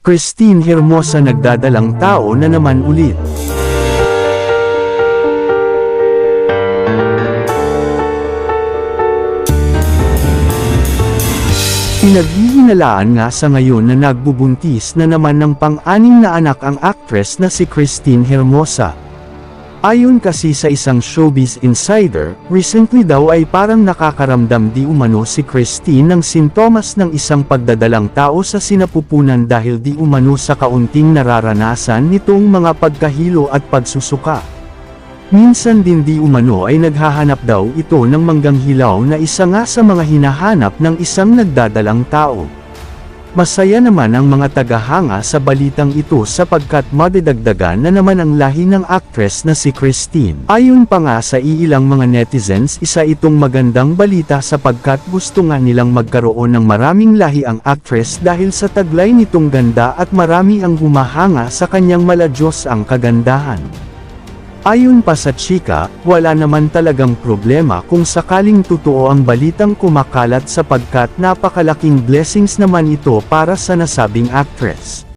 Christine Hermosa nagdadalang tao na naman ulit. Pinaghihinalaan nga sa ngayon na nagbubuntis na naman ng pang-anim na anak ang actress na si Christine Hermosa. Ayon kasi sa isang showbiz insider, recently daw ay parang nakakaramdam di umano si Christine ng sintomas ng isang pagdadalang tao sa sinapupunan dahil di umano sa kaunting nararanasan nitong mga pagkahilo at pagsusuka. Minsan din di umano ay naghahanap daw ito ng mangganghilaw na isa nga sa mga hinahanap ng isang nagdadalang tao. Masaya naman ang mga tagahanga sa balitang ito sapagkat madidagdagan na naman ang lahi ng actress na si Christine. Ayon pa nga sa iilang mga netizens, isa itong magandang balita sapagkat gusto nga nilang magkaroon ng maraming lahi ang actress dahil sa taglay nitong ganda at marami ang humahanga sa kanyang maladyos ang kagandahan. Ayon pa sa chika, wala naman talagang problema kung sakaling totoo ang balitang kumakalat sapagkat napakalaking blessings naman ito para sa nasabing actress.